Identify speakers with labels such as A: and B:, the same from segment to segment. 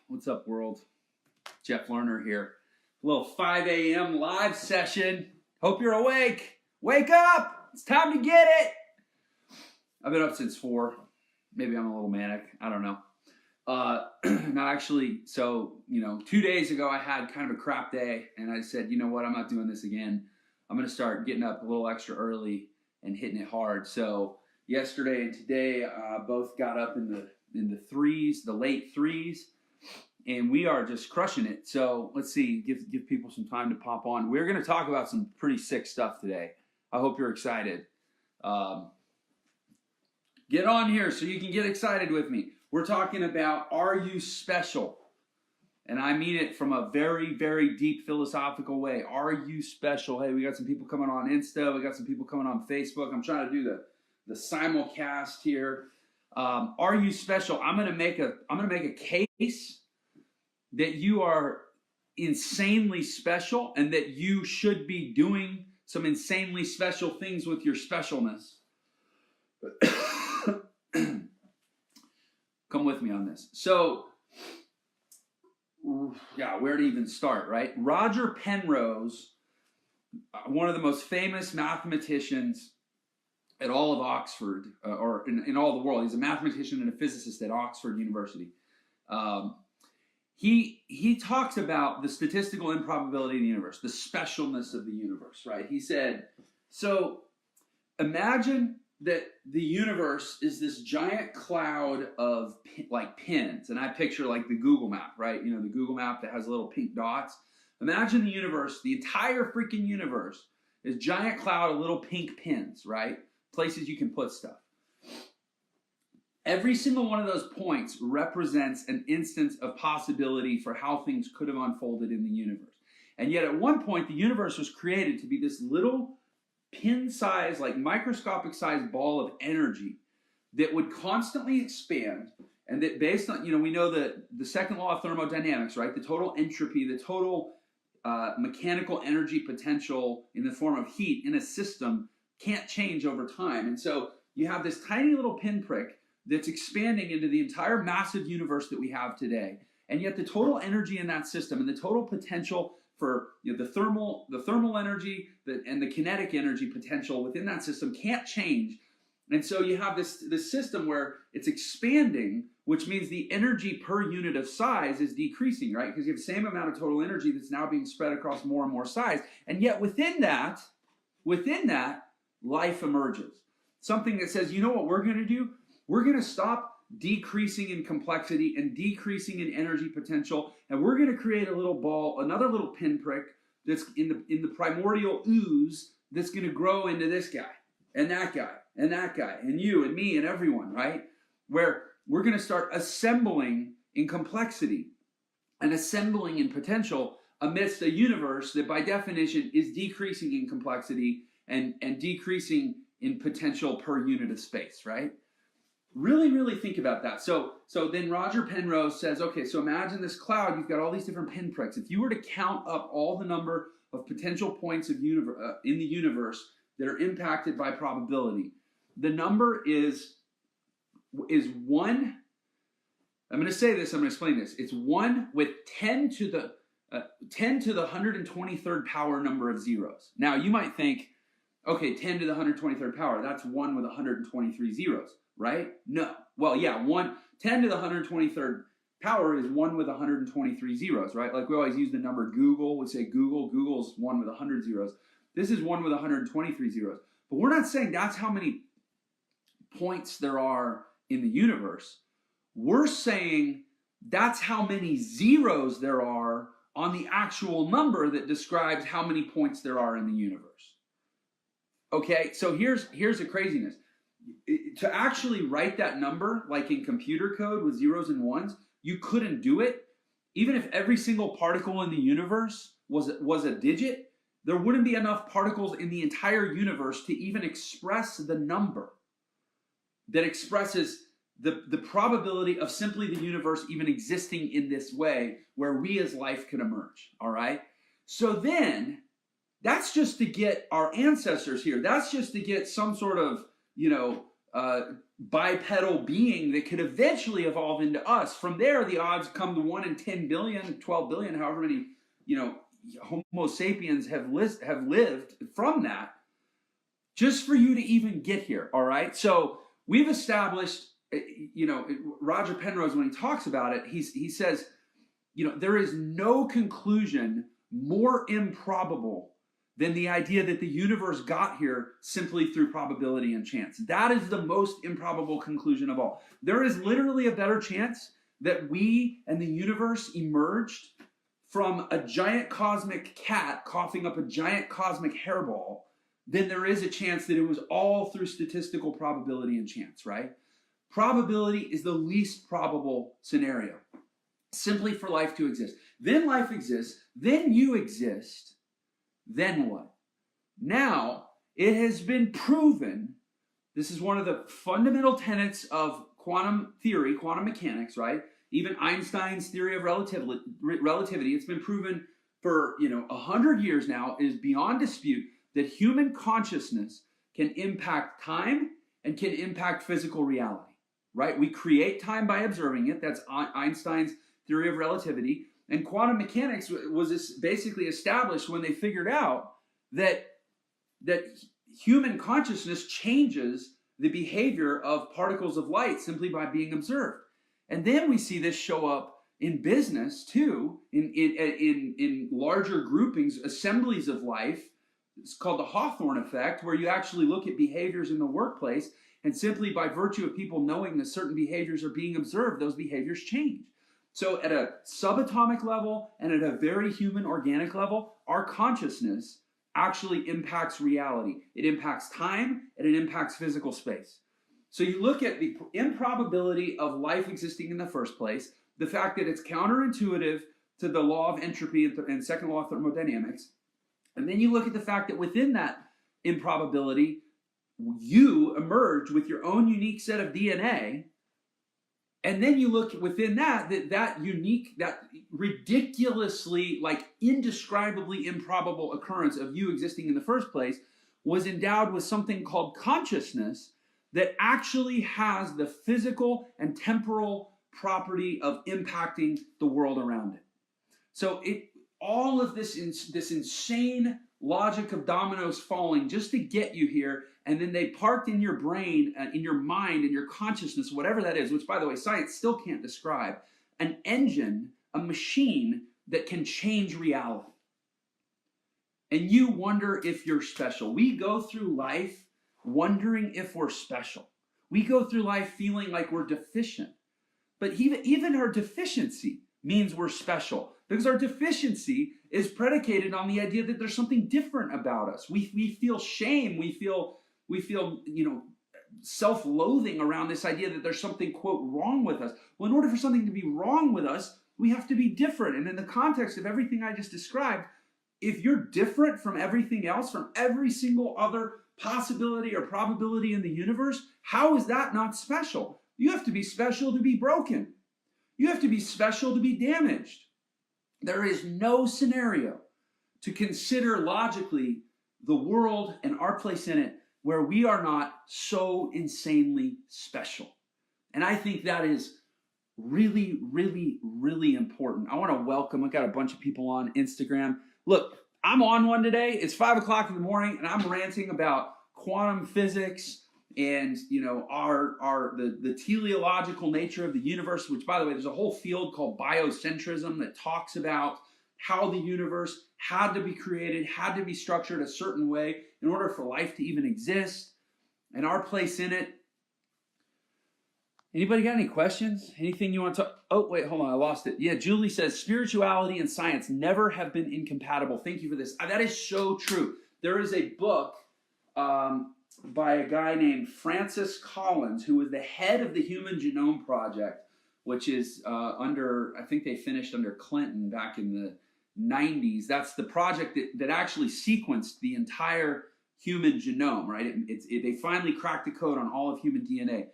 A: What's up, world? Jeff Lerner here. A little 5 a.m. live session. Hope you're awake. Wake up! It's time to get it! I've been up since 4. Maybe I'm a little manic. I don't know. Not actually. So, 2 days ago I had kind of a crap day, and I said, you know what? I'm not doing this again. I'm going to start getting up a little extra early and hitting it hard. So yesterday and today both got up in the threes, the late threes, and we are just crushing it. So let's see, give people some time to pop on. We're going to talk about some pretty sick stuff today. I hope you're excited. Get on here so you can get excited with me. We're talking about, are you special? And I mean it from a very, very deep philosophical way. Are you special? Hey, we got some people coming on Insta. We got some people coming on Facebook. I'm trying to do the simulcast here. Are you special? I'm gonna make a case that you are insanely special and that you should be doing some insanely special things with your specialness. Come with me on this. So, yeah, where to even start, right? Roger Penrose, one of the most famous mathematicians at all of Oxford, or in all the world. He's a mathematician and a physicist at Oxford University. He talks about the statistical improbability of the universe, the specialness of the universe, right? He said, so imagine that the universe is this giant cloud of like pins, and I picture like the Google map, right? The Google map that has little pink dots. Imagine the universe, the entire freaking universe is giant cloud of little pink pins, right? Places you can put stuff. Every single one of those points represents an instance of possibility for how things could have unfolded in the universe. And yet at one point, the universe was created to be this little pin-sized, like microscopic-sized ball of energy that would constantly expand, and that based on, we know that the second law of thermodynamics, right? The total entropy, the total mechanical energy potential in the form of heat in a system can't change over time. And so you have this tiny little pinprick that's expanding into the entire massive universe that we have today. And yet the total energy in that system and the total potential for the thermal energy and the kinetic energy potential within that system can't change. And so you have this system where it's expanding, which means the energy per unit of size is decreasing, right? Because you have the same amount of total energy that's now being spread across more and more size. And yet within that, life emerges. Something that says, you know what we're going to do? We're going to stop decreasing in complexity and decreasing in energy potential, and we're going to create a little ball, another little pinprick that's in the primordial ooze that's going to grow into this guy and that guy and that guy and you and me and everyone, right? Where we're going to start assembling in complexity and assembling in potential amidst a universe that by definition is decreasing in complexity and decreasing in potential per unit of space, right? Really, really think about that. So then Roger Penrose says, okay, so imagine this cloud, you've got all these different pinpricks. If you were to count up all the number of potential points of in the universe that are impacted by probability, the number is 1. I'm going to say this, I'm going to explain this. It's 1 with 10 to the 123rd power number of zeros. Now you might think, okay, 10 to the 123rd power, that's 1 with 123 zeros. Right? No. Well, yeah, 10 to the 123rd power is 1 with 123 zeros, right? Like we always use the number Google. We say Google's 1 with 100 zeros. This is 1 with 123 zeros. But we're not saying that's how many points there are in the universe. We're saying that's how many zeros there are on the actual number that describes how many points there are in the universe. Okay, so here's the craziness. To actually write that number, like in computer code with zeros and ones, you couldn't do it. Even if every single particle in the universe was a digit, there wouldn't be enough particles in the entire universe to even express the number that expresses the probability of simply the universe even existing in this way where we as life could emerge, all right? So then, that's just to get our ancestors here. That's just to get some sort of, bipedal being that could eventually evolve into us. From there, the odds come to 1 in 10 billion, 12 billion, however many, Homo sapiens have lived from that, just for you to even get here, all right? So we've established, Roger Penrose, when he talks about it, he says, there is no conclusion more improbable than the idea that the universe got here simply through probability and chance. That is the most improbable conclusion of all. There is literally a better chance that we and the universe emerged from a giant cosmic cat coughing up a giant cosmic hairball than there is a chance that it was all through statistical probability and chance, right? Probability is the least probable scenario, simply for life to exist. Then life exists, then you exist. Then what? Now, it has been proven, this is one of the fundamental tenets of quantum theory, quantum mechanics, right? Even Einstein's theory of relativity, it's been proven for 100 years now, is beyond dispute that human consciousness can impact time and can impact physical reality, right? We create time by observing it. That's Einstein's theory of relativity. And quantum mechanics was basically established when they figured out that human consciousness changes the behavior of particles of light simply by being observed. And then we see this show up in business too, in larger groupings, assemblies of life. It's called the Hawthorne effect, where you actually look at behaviors in the workplace, and simply by virtue of people knowing that certain behaviors are being observed, those behaviors change. So at a subatomic level and at a very human organic level, our consciousness actually impacts reality. It impacts time and it impacts physical space. So you look at the improbability of life existing in the first place, the fact that it's counterintuitive to the law of entropy and second law of thermodynamics, and then you look at the fact that within that improbability, you emerge with your own unique set of DNA. And then you look within that unique, that ridiculously, indescribably improbable occurrence of you existing in the first place was endowed with something called consciousness that actually has the physical and temporal property of impacting the world around it. So all of this insane logic of dominoes falling just to get you here, and then they parked in your brain, in your mind, in your consciousness, whatever that is, which, by the way, science still can't describe, an engine, a machine that can change reality. And you wonder if you're special. We go through life wondering if we're special. We go through life feeling like we're deficient. But even our deficiency means we're special, because our deficiency is predicated on the idea that there's something different about us. We feel shame. We feel self-loathing around this idea that there's something, quote, wrong with us. Well, in order for something to be wrong with us, we have to be different. And in the context of everything I just described, if you're different from everything else, from every single other possibility or probability in the universe, how is that not special? You have to be special to be broken. You have to be special to be damaged. There is no scenario to consider logically the world and our place in it where we are not so insanely special. And I think that is really, really, really important. I want to welcome, I've got a bunch of people on Instagram. Look, I'm on one today. It's 5 o'clock in the morning and I'm ranting about quantum physics and the teleological nature of the universe, which, by the way, there's a whole field called biocentrism that talks about how the universe had to be created, had to be structured a certain way in order for life to even exist, and our place in it. Anybody got any questions? Anything you want to talk? Oh, wait, hold on, I lost it. Yeah, Julie says, spirituality and science never have been incompatible. Thank you for this. That is so true. There is a book by a guy named Francis Collins, who was the head of the Human Genome Project, which is I think they finished under Clinton back in the 90s. That's the project that actually sequenced the entire human genome, right? They finally cracked the code on all of human DNA.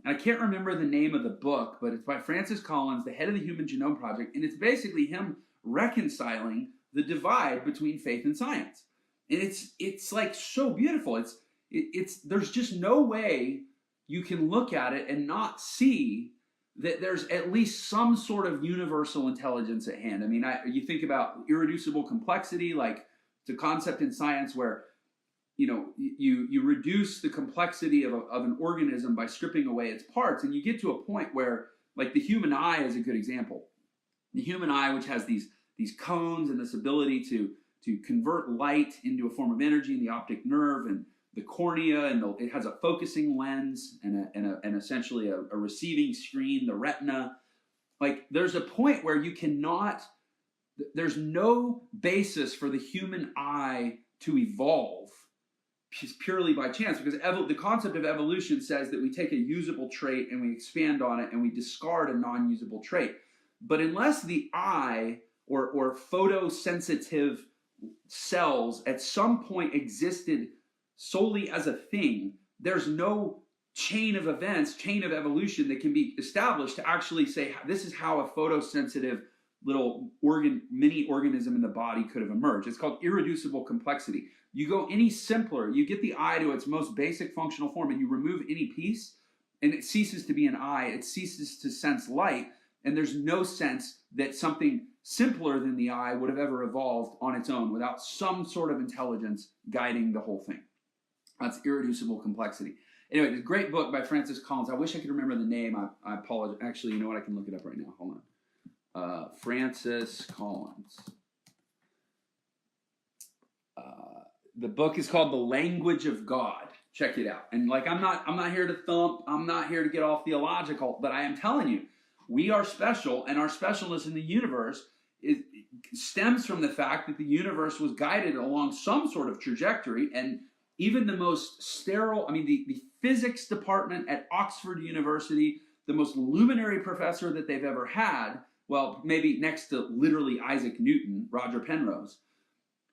A: And I can't remember the name of the book, but it's by Francis Collins, the head of the Human Genome Project, and it's basically him reconciling the divide between faith and science. And it's like so beautiful. There's just no way you can look at it and not see that there's at least some sort of universal intelligence at hand. I mean, you think about irreducible complexity, like it's a concept in science where you reduce the complexity of an organism by stripping away its parts, and you get to a point where, like, the human eye is a good example. The human eye, which has these cones and this ability to convert light into a form of energy in the optic nerve, and the cornea, and it has a focusing lens and essentially a receiving screen, the retina. Like, there's a point where there's no basis for the human eye to evolve purely by chance, because the concept of evolution says that we take a usable trait and we expand on it and we discard a non-usable trait. But unless the eye or photosensitive cells at some point existed solely as a thing, there's no chain of events, chain of evolution that can be established to actually say this is how a photosensitive little mini organism in the body could have emerged. It's called irreducible complexity. You go any simpler, you get the eye to its most basic functional form, and you remove any piece, and it ceases to be an eye. It ceases to sense light, and there's no sense that something simpler than the eye would have ever evolved on its own without some sort of intelligence guiding the whole thing. That's irreducible complexity. Anyway, it's a great book by Francis Collins. I wish I could remember the name. I apologize. Actually, you know what? I can look it up right now. Hold on. Francis Collins. The book is called The Language of God. Check it out. And like, I'm not here to thump. I'm not here to get all theological, but I am telling you, we are special, and our specialness in the universe stems from the fact that the universe was guided along some sort of trajectory. And even the most sterile, the physics department at Oxford University, the most luminary professor that they've ever had, well, maybe next to literally Isaac Newton, Roger Penrose,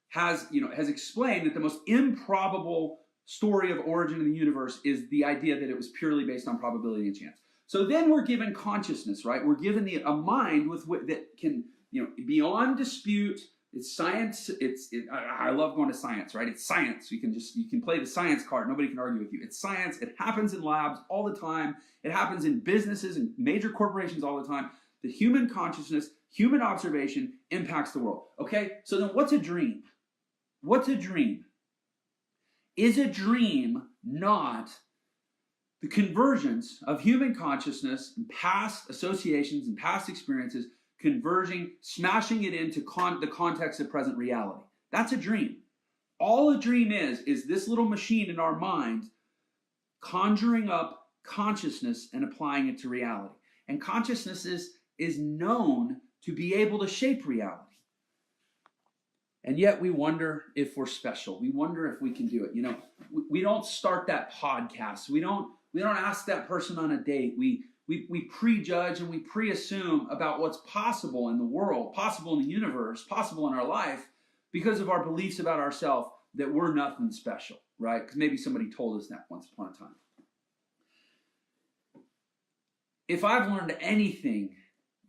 A: has explained that the most improbable story of origin of the universe is the idea that it was purely based on probability and chance. So then we're given consciousness, right? We're given a mind that can, beyond dispute. It's science. I love going to science, right? It's science. You can play the science card. Nobody can argue with you. It's science. It happens in labs all the time. It happens in businesses and major corporations all the time. The human consciousness, human observation impacts the world. Okay, so then what's a dream? What's a dream? Is a dream not the convergence of human consciousness and past associations and past experiences converging, smashing it into the context of present reality? That's a dream. All a dream is this little machine in our mind conjuring up consciousness and applying it to reality. And consciousness is known to be able to shape reality. And yet we wonder if we're special. We wonder if we can do it. We don't start that podcast. We don't ask that person on a date. We prejudge and we pre-assume about what's possible in the world, possible in the universe, possible in our life, because of our beliefs about ourselves that we're nothing special, right? Because maybe somebody told us that once upon a time. If I've learned anything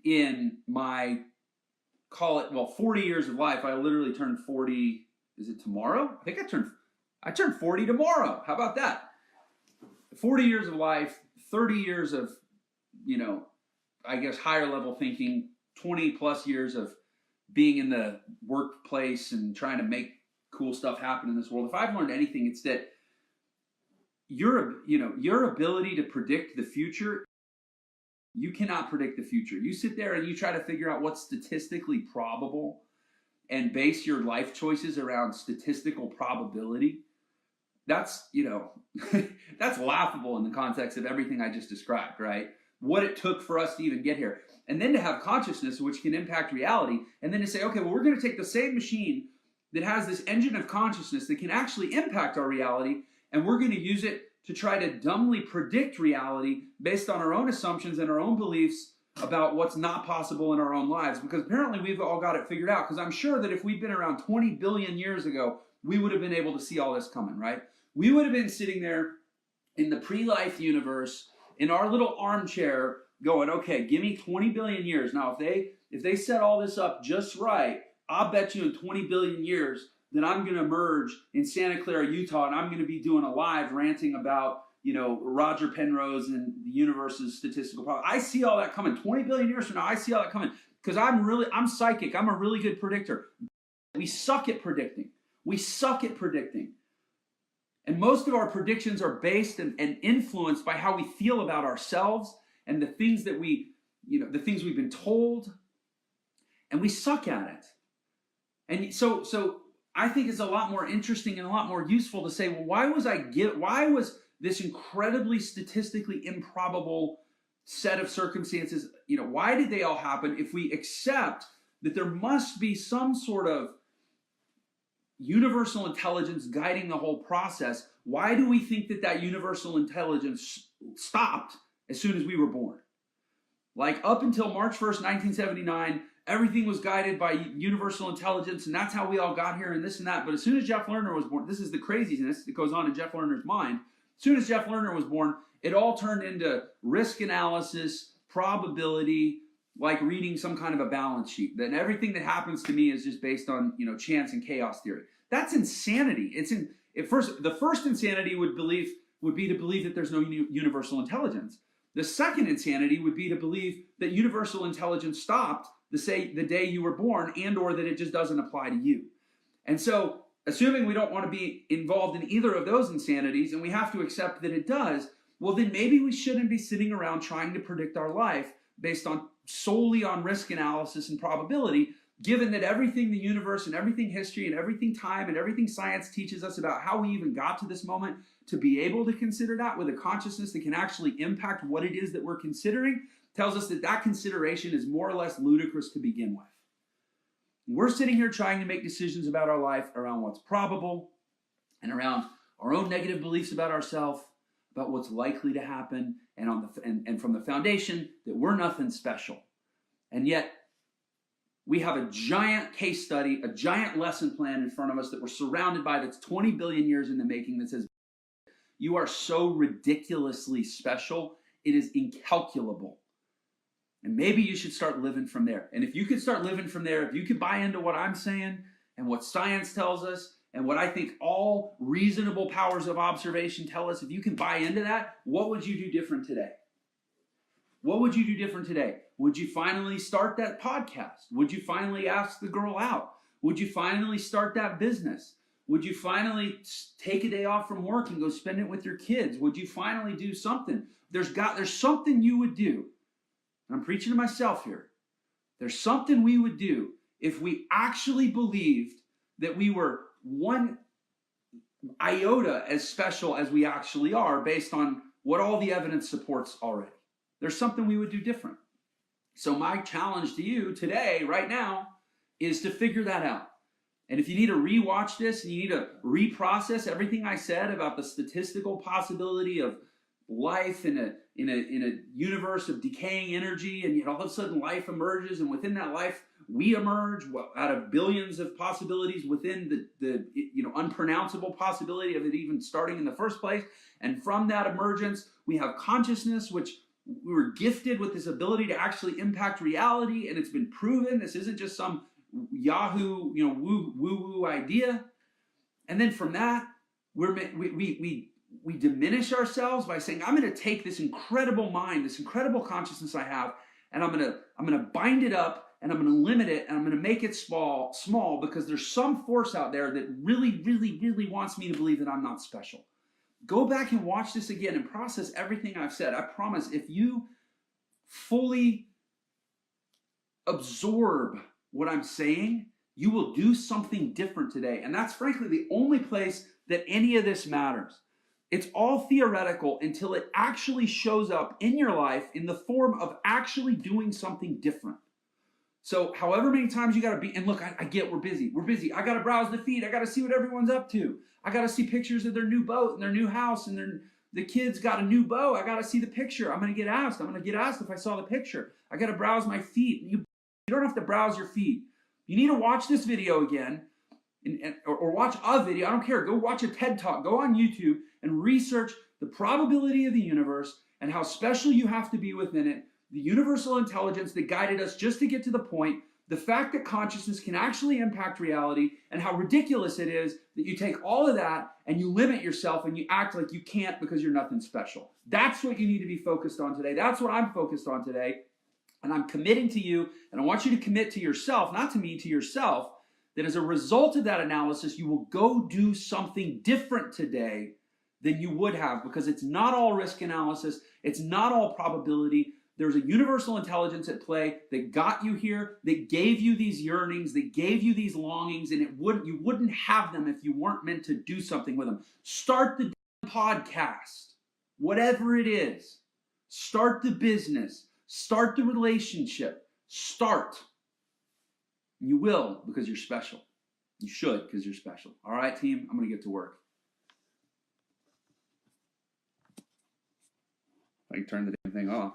A: in my, 40 years of life, I literally turned 40, is it tomorrow? I think I turned 40 tomorrow. How about that? 40 years of life, 30 years of, higher level thinking, 20 plus years of being in the workplace and trying to make cool stuff happen in this world. If I've learned anything, it's that your ability to predict the future, you cannot predict the future. You sit there and you try to figure out what's statistically probable and base your life choices around statistical probability. That's, that's laughable in the context of everything I just described, right? What it took for us to even get here. And then to have consciousness, which can impact reality, and then to say, okay, well, we're going to take the same machine that has this engine of consciousness that can actually impact our reality, and we're going to use it to try to dumbly predict reality based on our own assumptions and our own beliefs about what's not possible in our own lives. Because apparently we've all got it figured out. Because I'm sure that if we'd been around 20 billion years ago, we would have been able to see all this coming, right? We would have been sitting there in the pre-life universe in our little armchair going, okay, give me 20 billion years. Now, if they set all this up just right, I'll bet you in 20 billion years that I'm going to emerge in Santa Clara, Utah, and I'm going to be doing a live ranting about, Roger Penrose and the universe's statistical power. I see all that coming. 20 billion years from now, I see all that coming. Because I'm psychic. I'm a really good predictor. We suck at predicting. And most of our predictions are based and influenced by how we feel about ourselves and the things that the things we've been told. And we suck at it. And so I think it's a lot more interesting and a lot more useful to say, well, why was this incredibly statistically improbable set of circumstances, why did they all happen? If we accept that there must be some sort of universal intelligence guiding the whole process, why do we think that universal intelligence stopped as soon as we were born? Like up until March 1st, 1979, everything was guided by universal intelligence, and that's how we all got here and this and that. But as soon as Jeff Lerner was born, this is the craziness that goes on in Jeff Lerner's mind. As soon as Jeff Lerner was born, it all turned into risk analysis, probability, like reading some kind of a balance sheet. Then everything that happens to me is just based on chance and chaos theory. That's insanity. The first insanity would be to believe that there's no universal intelligence. The second insanity would be to believe that universal intelligence stopped the day you were born, and or that it just doesn't apply to you. And so, assuming we don't want to be involved in either of those insanities, and we have to accept that it does, well, then maybe we shouldn't be sitting around trying to predict our life based solely on risk analysis and probability, given that everything the universe and everything history and everything time and everything science teaches us about how we even got to this moment to be able to consider that with a consciousness that can actually impact what it is that we're considering tells us that consideration is more or less ludicrous to begin with. We're sitting here trying to make decisions about our life around what's probable and around our own negative beliefs about ourselves, about what's likely to happen, and from the foundation that we're nothing special. And yet, we have a giant case study, a giant lesson plan in front of us that we're surrounded by that's 20 billion years in the making that says, you are so ridiculously special, it is incalculable. And maybe you should start living from there. And if you could start living from there, if you could buy into what I'm saying and what science tells us and what I think all reasonable powers of observation tell us, if you can buy into that, what would you do different today? What would you do different today? Would you finally start that podcast? Would you finally ask the girl out? Would you finally start that business? Would you finally take a day off from work and go spend it with your kids? Would you finally do something? There's something you would do. I'm preaching to myself here. There's something we would do if we actually believed that we were one iota as special as we actually are based on what all the evidence supports already. There's something we would do different. So my challenge to you today, right now, is to figure that out. And if you need to rewatch this and you need to reprocess everything I said about the statistical possibility of life in a universe of decaying energy, and all of a sudden life emerges, and within that life we emerge out of billions of possibilities within the unpronounceable possibility of it even starting in the first place. And from that emergence, we have consciousness, which we were gifted with this ability to actually impact reality, and it's been proven. This isn't just some Yahoo, woo-woo idea. And then from that, we diminish ourselves by saying, I'm going to take this incredible mind, this incredible consciousness I have, and I'm going to bind it up, and I'm going to limit it, and I'm going to make it small because there's some force out there that really, really, really wants me to believe that I'm not special. Go back and watch this again and process everything I've said. I promise, if you fully absorb what I'm saying, you will do something different today. And that's frankly the only place that any of this matters. It's all theoretical until it actually shows up in your life in the form of actually doing something different. So however many times you got to be, and look, I get we're busy. I got to browse the feed. I got to see what everyone's up to. I got to see pictures of their new boat and their new house, and the kids got a new bow. I got to see the picture. I'm going to get asked if I saw the picture. I got to browse my feed. You don't have to browse your feed. You need to watch this video again or watch a video. I don't care. Go watch a TED Talk. Go on YouTube and research the probability of the universe and how special you have to be within it, the universal intelligence that guided us just to get to the point the fact that consciousness can actually impact reality, and how ridiculous it is that you take all of that and you limit yourself and you act like you can't because you're nothing special. That's what you need to be focused on today. That's what I'm focused on today. And I'm committing to you, and I want you to commit to yourself, not to me, to yourself, that as a result of that analysis, you will go do something different today than you would have, because it's not all risk analysis. It's not all probability. There's a universal intelligence at play that got you here, that gave you these yearnings, that gave you these longings, and you wouldn't have them if you weren't meant to do something with them. Start the podcast, whatever it is. Start the business. Start the relationship. Start. You will, because you're special. You should, because you're special. All right, team? I'm going to get to work. I can turn the damn thing off.